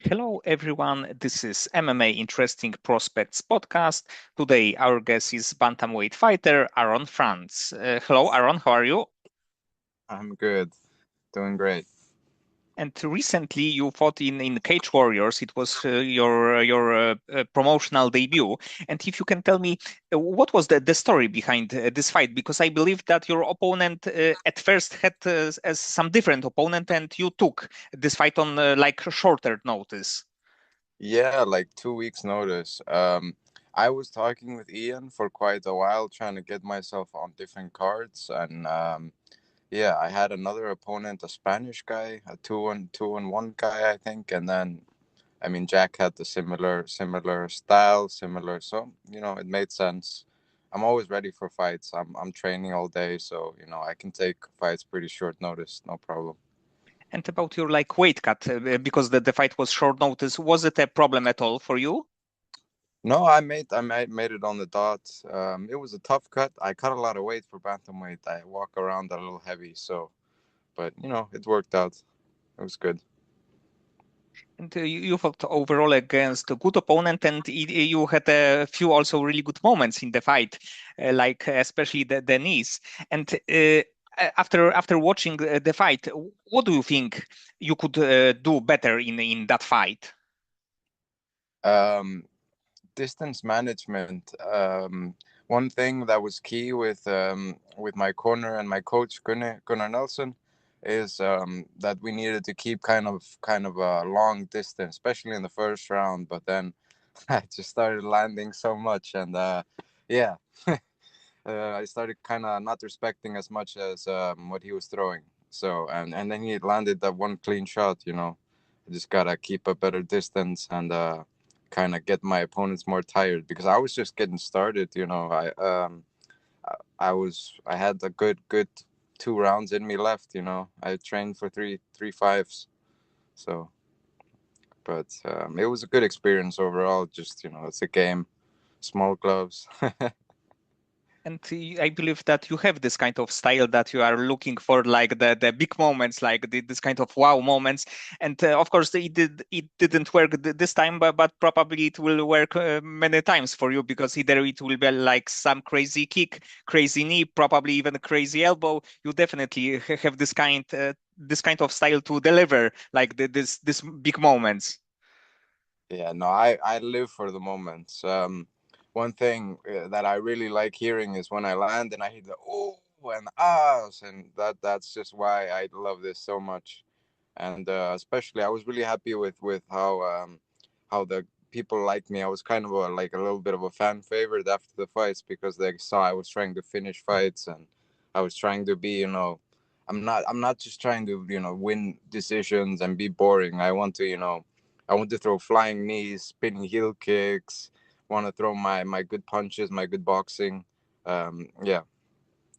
Hello, everyone. This is MMA Interesting Prospects podcast. Today, our guest is bantamweight fighter Aron Franz. Hello, Aron. How are you? I'm good, doing great. And recently, you fought in Cage Warriors. It was your promotional debut. And if you can tell me, what was the story behind this fight? Because I believe that your opponent at first had as some different opponent, and you took this fight on like shorter notice. Yeah, like 2 weeks notice. I was talking with Ian for quite a while, trying to get myself on different cards, and yeah, I had another opponent, a Spanish guy, a two and one guy, I think, and then I mean Jack had the similar style, similar, so it made sense. I'm always ready for fights. I'm training all day, so I can take fights pretty short notice, no problem. And about your like weight cut, because the fight was short notice, was it a problem at all for you? No, I made it on the dot. It was a tough cut. I cut a lot of weight for bantamweight. I walk around a little heavy, so but it worked out. It was good. And you fought overall against a good opponent, and you had a few also really good moments in the fight, like especially the knees. And after watching the fight, what do you think you could do better in that fight? Um, Distance management. One thing that was key with my corner and my coach Gunnar Nelson is that we needed to keep kind of a long distance, especially in the first round. But then I just started landing so much, and yeah. I started kind of not respecting as much as what he was throwing. So and then he landed that one clean shot. I just gotta keep a better distance and kind of get my opponents more tired because I was just getting started. I had a good 2 rounds in me left. I trained for three fives. So, but it was a good experience overall. Just it's a game, small gloves. And I believe that you have this kind of style that you are looking for, like the big moments, like this kind of wow moments. And of course, it didn't work this time, but probably it will work many times for you because either it will be like some crazy kick, crazy knee, probably even a crazy elbow. You definitely have this kind of style to deliver like this big moments. Yeah, no, I live for the moments. One thing that I really like hearing is when I land and I hear the oh and ahs, and that's just why I love this so much. And especially, I was really happy with how the people like me. I was kind of like a little bit of a fan favorite after the fights because they saw I was trying to finish fights and I was trying to be, I'm not just trying to win decisions and be boring. I want to throw flying knees, spinning heel kicks. Want to throw my good punches, my good boxing. Yeah.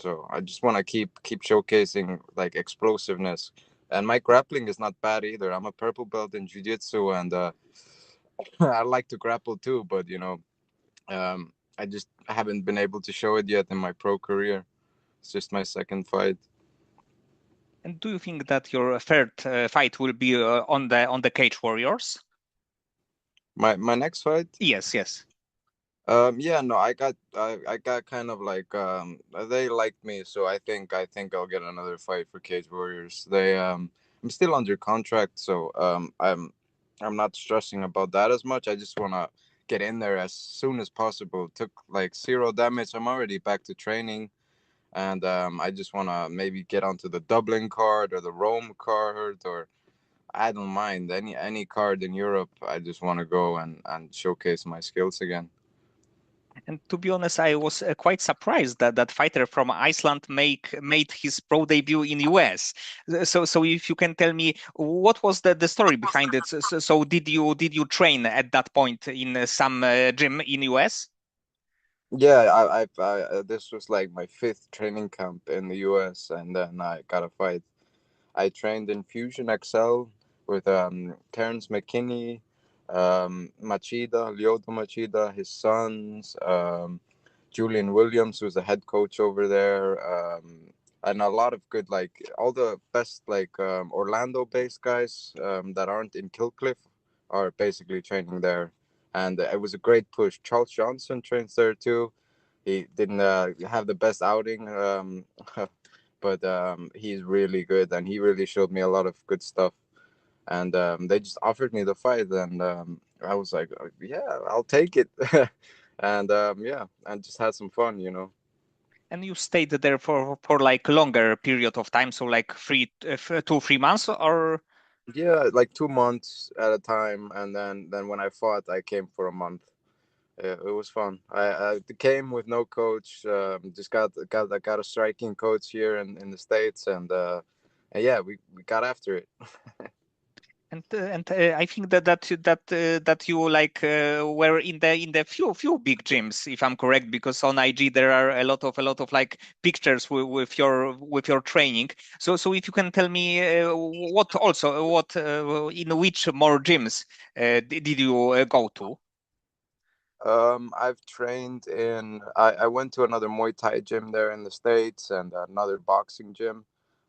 So I just want to keep showcasing like explosiveness, and my grappling is not bad either. I'm a purple belt in jiu-jitsu, and I like to grapple too. But I just haven't been able to show it yet in my pro career. It's just my second fight. And do you think that your third fight will be on the Cage Warriors? My next fight. Yes, yes. Yeah, no, I got kind of like they liked me, so I think I'll get another fight for Cage Warriors. I'm still under contract, so I'm not stressing about that as much. I just wanna get in there as soon as possible. Took like zero damage. I'm already back to training, and I just wanna maybe get onto the Dublin card or the Rome card, or I don't mind any card in Europe. I just wanna go and showcase my skills again. And to be honest, I was quite surprised that that fighter from Iceland made his pro debut in US. So if you can tell me what was the story behind it? So did you train at that point in some gym in US? Yeah, this was like my fifth training camp in the US, and then I got a fight. I trained in Fusion XL with Terrence McKinney, Machida, Lyoto Machida, his sons, Julian Williams, who's the head coach over there, and a lot of good, like all the best, like Orlando-based guys that aren't in Killcliff. are basically training there, and it was a great push. Charles Johnson trains there too. He didn't have the best outing, but he's really good, and he really showed me a lot of good stuff. And they just offered me the fight, and I was like, yeah, I'll take it. And yeah, and just had some fun, you know. And you stayed there for like longer period of time, so like 2 3 months, or Yeah, like 2 months at a time, and then when I fought, I came for a month. It was fun. I came with no coach. Just got a striking coach here in the States, and yeah, we got after it. and I think that you like were in the few big gyms, if I'm correct, because on IG there are a lot of like pictures with your training. So if you can tell me what in which more gyms did you go to? I've trained in. I went to another Muay Thai gym there in the States and another boxing gym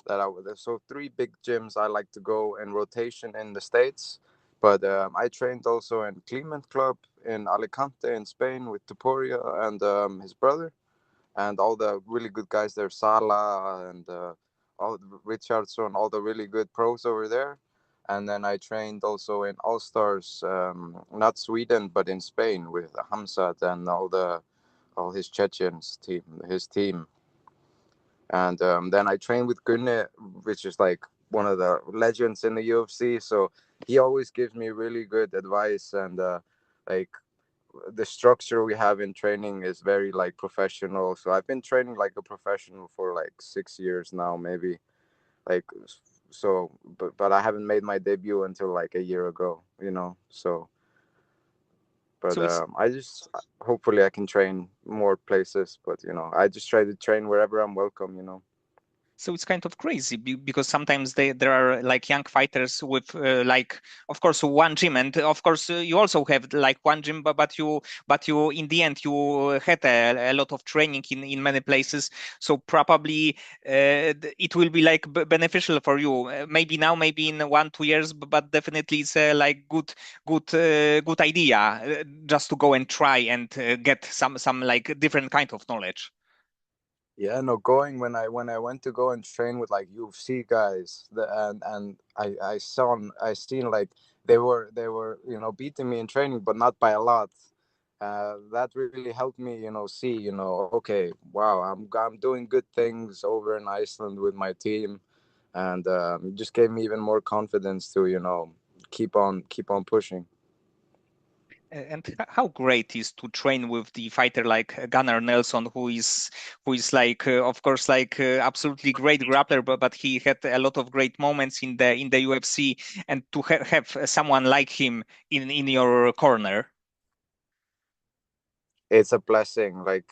that I was. So three big gyms I like to go in rotation in the States. But I trained also in Clement Club in Alicante in Spain with Tuporia and his brother and all the really good guys there, Sala and all Richardson, all the really good pros over there. And then I trained also in All Stars, not Sweden, but in Spain with Hamzat and all his Chechens team, his team. And then I trained with Gunnar, which is like one of the legends in the UFC. So he always gives me really good advice and like the structure we have in training is very like professional. So I've been training like a professional for like 6 years now, maybe like so. But I haven't made my debut until like a year ago, you know. So, but So it's I just hopefully I can train more places. But you know, I just try to train wherever I'm welcome, you know. So it's kind of crazy because sometimes there are like young fighters with like, of course, one gym, and of course you also have like one gym, but you in the end you had a lot of training in many places. So probably it will be like beneficial for you. Maybe now, maybe in 1 2 years, but definitely it's like good idea just to go and try and get some like different kind of knowledge. Yeah, no, going when I went to go and train with like UFC guys, and I seen like they were you know beating me in training, but not by a lot. That really helped me, you know, see, you know, okay, wow, I'm doing good things over in Iceland with my team, and it just gave me even more confidence to, you know, keep on pushing. And how great is to train with the fighter like Gunnar Nelson, who is like of course like absolutely great grappler, but he had a lot of great moments in the UFC, and to have someone like him in your corner. It's a blessing. Like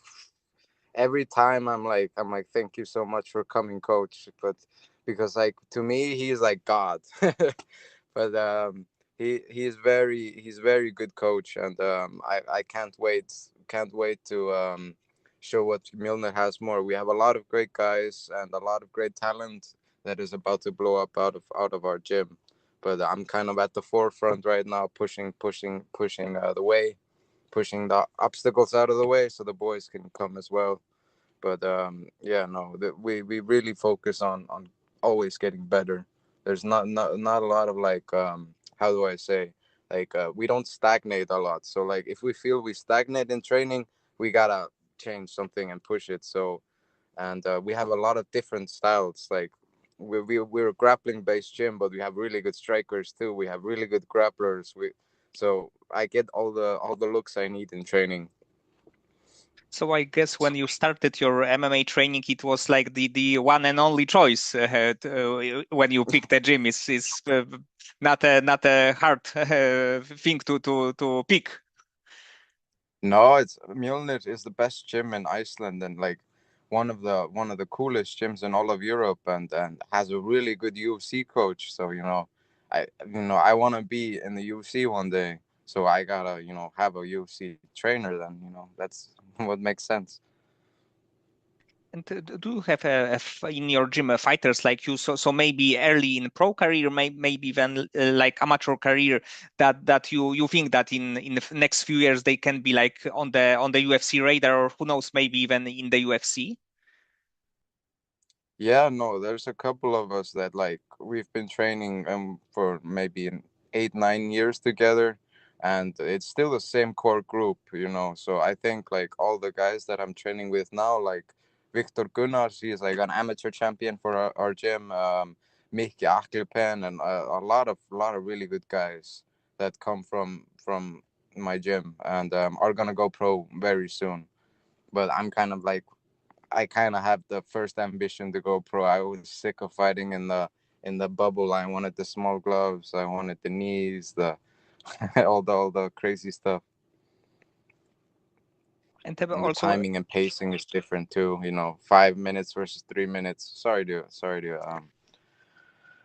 every time I'm like thank you so much for coming, coach, but because like to me he's like God. But he's very good coach, and I can't wait to show what Milner has more. We have a lot of great guys and a lot of great talent that is about to blow up out of our gym, but I'm kind of at the forefront right now, pushing the way, pushing the obstacles out of the way so the boys can come as well. But yeah, no, we really focus on always getting better. There's not a lot of like how do I say, like we don't stagnate a lot. So like if we feel we stagnate in training, we gotta change something and push it. So and we have a lot of different styles. Like we're a grappling based gym, but we have really good strikers too. We have really good grapplers. We so I get all the looks I need in training. So I guess when you started your MMA training, it was like the one and only choice when you picked a gym. Is not a hard thing to pick. No, it's Mjolnir is the best gym in Iceland and like one of the coolest gyms in all of Europe and has a really good UFC coach. So I want to be in the UFC one day. So I gotta have a UFC trainer. Then that's what makes sense. And do you have in your gym fighters like you? So maybe early in pro career, maybe even like amateur career, that you think that in the next few years they can be like on the UFC radar, or who knows, maybe even in the UFC. Yeah, no, there's a couple of us that like we've been training for maybe 8 9 years together, and it's still the same core group, you know. So I think like all the guys that I'm training with now, like Victor Gunnar, he's like an amateur champion for our gym. Mikki Aklipen, and a lot of really good guys that come from my gym and are gonna go pro very soon. But I kind of have the first ambition to go pro. I was sick of fighting in the bubble. I wanted the small gloves. I wanted the knees, the all the crazy stuff. And And the also, timing and pacing is different too. 5 minutes versus 3 minutes.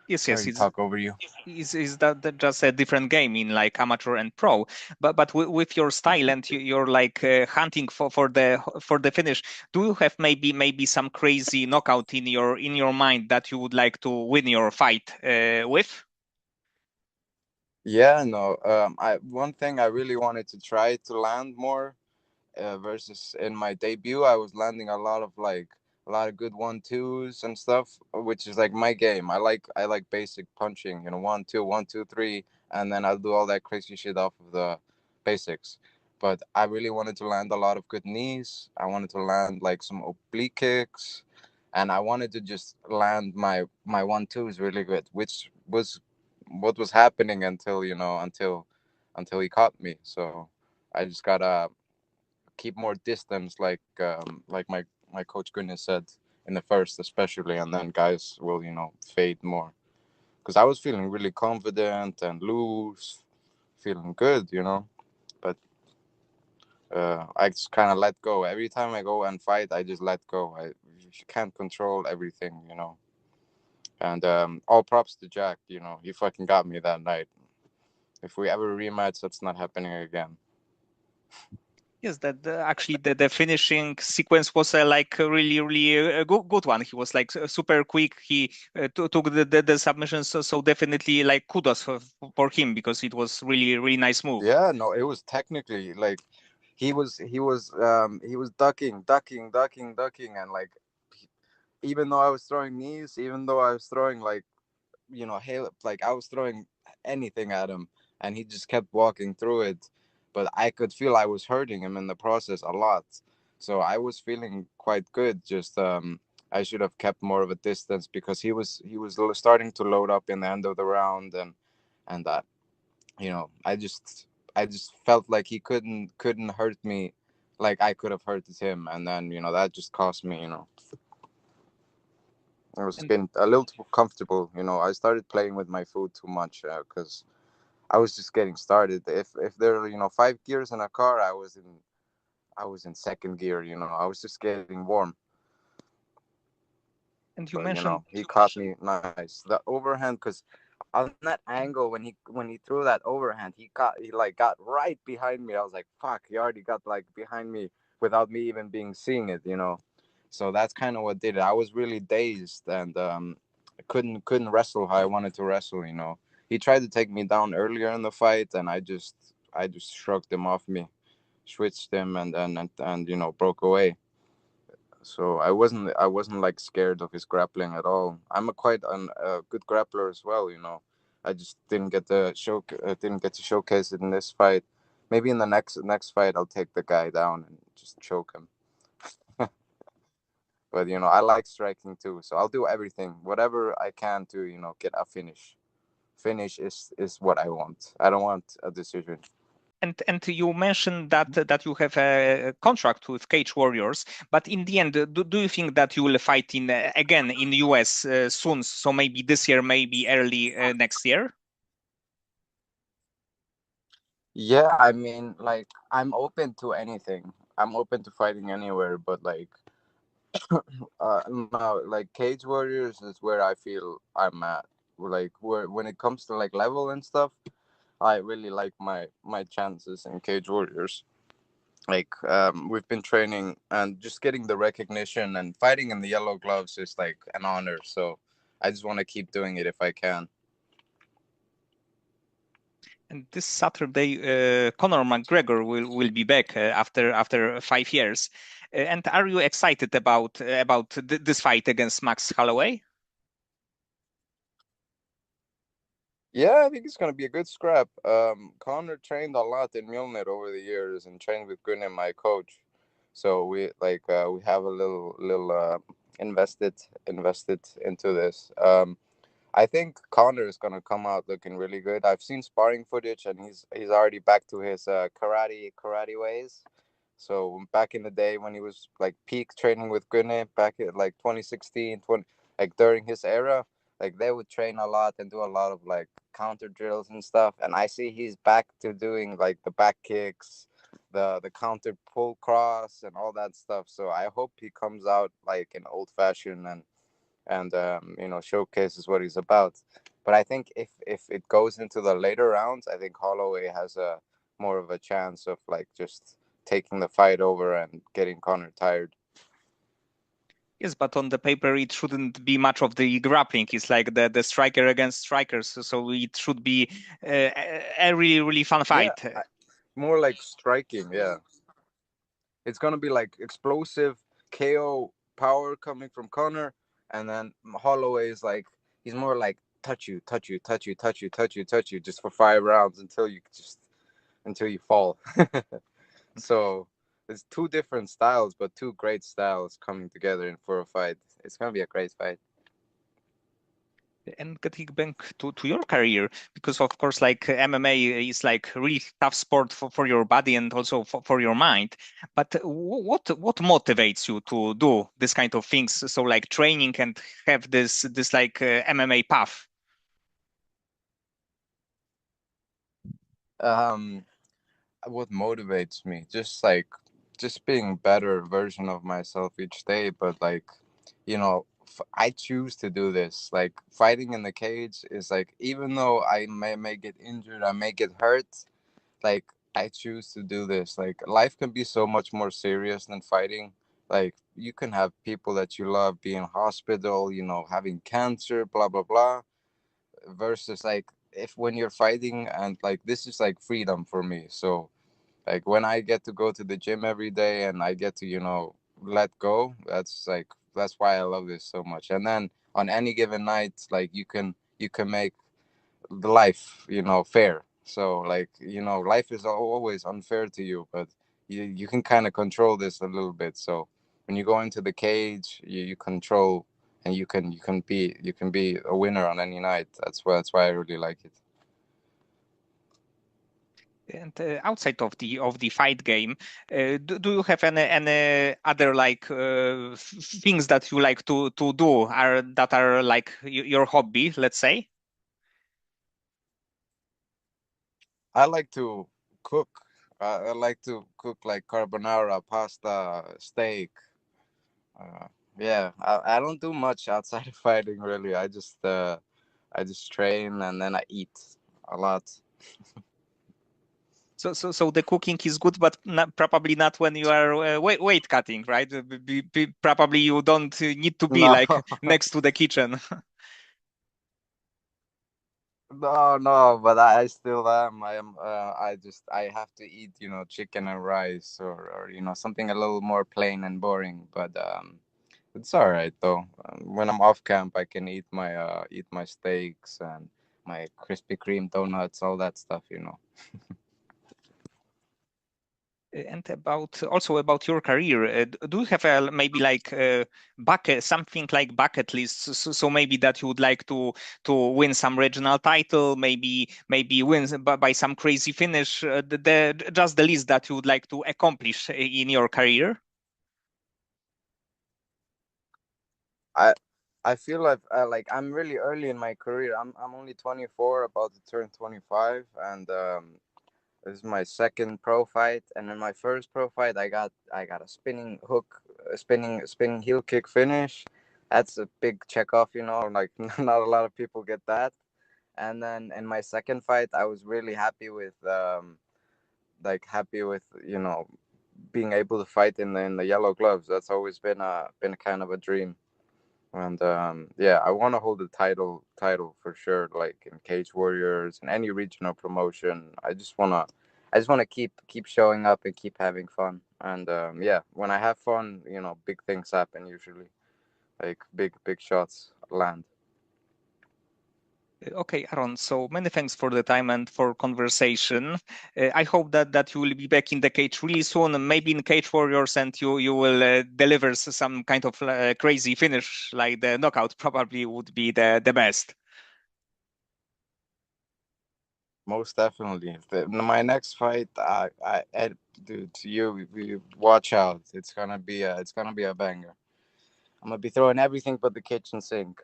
yes, Sorry yes, to talk over you. is that just a different game in like amateur and pro, but with your style and you're like hunting for the finish. Do you have maybe some crazy knockout in your mind that you would like to win your fight with? Yeah, no. I one thing I really wanted to try to land more versus in my debut, I was landing a lot of good 1 2s and stuff, which is like my game. I like basic punching, 1 2 1 2 3, and then I'll do all that crazy shit off of the basics. But I really wanted to land a lot of good knees. I wanted to land like some oblique kicks, and I wanted to just land my 1 2s really good, which was what was happening until he caught me. So I just gotta keep more distance, like my coach Gunnar said in the first, especially, and then guys will fade more. Because I was feeling really confident and loose, feeling good, but I just kind of let go. Every time I go and fight, I just let go. I You can't control everything, And all props to Jack, he fucking got me that night. If we ever rematch, that's not happening again. Yes, that actually the finishing sequence was like a really good one. He was like super quick. He took the submission, so definitely like kudos for him, because it was really nice move. Yeah, no, it was technically like he was ducking, and like even though I was throwing knees, even though I was throwing like hail, like I was throwing anything at him, and he just kept walking through it. But I could feel I was hurting him in the process a lot, so I was feeling quite good. Just I should have kept more of a distance because he was starting to load up in the end of the round, and that I just felt like he couldn't hurt me like I could have hurted him, and then that just cost me. I was And getting a little too comfortable. I started playing with my food too much because I was just getting started. If there are 5 gears in a car, I was in second gear. I was just getting warm. and you But mentioned, he caught me nice. The overhand, because on that angle when he threw that overhand, he like got right behind me. I was like, fuck, he already got like behind me without me even being seeing it. So that's kind of what did it. I was really dazed and I couldn't wrestle how I wanted to wrestle. He tried to take me down earlier in the fight, and I just shrugged him off me, switched him, and broke away. So I wasn't like scared of his grappling at all. I'm a good grappler as well. I just didn't get to showcase it in this fight. Maybe in the next fight I'll take the guy down and just choke him. But I like striking too, so I'll do everything, whatever I can to get a finish. Finish is what I want. I don't want a decision. and you mentioned that you have a contract with Cage Warriors, but in the end, do you think that you will fight in again in US soon? So maybe this year, maybe early next year. Yeah, I mean, like I'm open to anything. I'm open to fighting anywhere, but like no, like Cage Warriors is where I feel I'm at. Like where when it comes to like level and stuff, I really like my chances in Cage Warriors. Like we've been training and just getting the recognition, and fighting in the yellow gloves is like an honor. So I just want to keep doing it if I can. And this Saturday, Conor McGregor will be back after 5 years. And are you excited about this fight against Max Holloway? Yeah, I think it's gonna be a good scrap. Connor trained a lot in Mjolnir over the years and trained with Gunnar, my coach. So we have a little invested into this. I think Connor is gonna come out looking really good. I've seen sparring footage, and he's already back to his karate ways. So back in the day when he was like peak training with Gunne, back at like 2016, 20, like during his era, like they would train a lot and do a lot of like counter drills and stuff. And I see he's back to doing like the back kicks, the counter pull cross and all that stuff. So I hope he comes out like an old fashioned and showcases what he's about. But I think if it goes into the later rounds, I think Holloway has a more of a chance of like just taking the fight over and getting Connor tired. Yes, but on the paper it shouldn't be much of the grappling. It's like the striker against strikers, so it should be a really fun Yeah, fight. more like striking. Yeah, it's gonna be like explosive KO power coming from Connor, and then Holloway is like he's more like touch you, touch you, touch you, touch you, touch you, touch you, just for 5 rounds until you fall. So it's two different styles, but two great styles coming together in for a fight. It's gonna be a great fight. And getting back to your career, because of course, like MMA is like really tough sport for your body and also for your mind. But what motivates you to do this kind of things? So like training and have this like MMA path. Um, what motivates me? Just being better version of myself each day. But like, I choose to do this. Like fighting in the cage is like, even though I may get injured, I may get hurt. Like I choose to do this. Like life can be so much more serious than fighting. Like you can have people that you love be in hospital, having cancer, blah blah blah. Versus like if when you're fighting, and like this is like freedom for me. So like when I get to go to the gym every day and I get to let go, that's why I love this so much. And then on any given night, like you can make the life fair. So like life is always unfair to you, but you can kind of control this a little bit. So when you go into the cage, you control, and you can be a winner on any night. That's why I really like it. And outside of the fight game, do you have any other like things that you like to do are that are like your hobby, let's say? I like to cook. I like to cook like carbonara, pasta, steak. Uh, yeah, I don't do much outside of fighting really. I just train and then I eat a lot. So the cooking is good, but probably not when you are weight cutting, right? Probably you don't need to be No, like next to the kitchen. no, but I still am. I am. I have to eat, chicken and rice, or something a little more plain and boring. But it's all right though. When I'm off camp, I can eat my steaks and my Krispy Kreme donuts, all that stuff. And about also about your career, do you have a maybe like bucket something like bucket list? So maybe that you would like to win some regional title, maybe win by some crazy finish. Just the list that you would like to accomplish in your career. I I feel like I'm really early in my career. I'm only 24, about to turn 25, and this is my second pro fight. And in my first pro fight, I got a spinning hook, a spinning heel kick finish. That's a big check off, Like not a lot of people get that. And then in my second fight, I was really happy with being able to fight in the yellow gloves. That's always been a kind of a dream. And yeah, I want to hold the title for sure, like in Cage Warriors and any regional promotion. I just want to keep showing up and keep having fun. And yeah, when I have fun, big things happen usually. Like big shots land. Okay, Aaron, so many thanks for the time and for conversation. I hope that you will be back in the cage really soon, maybe in Cage Warriors, and you will deliver some kind of crazy finish, like the knockout probably would be the best. Most definitely. My next fight, dude, you watch out. It's gonna be a banger. I'm gonna be throwing everything but the kitchen sink.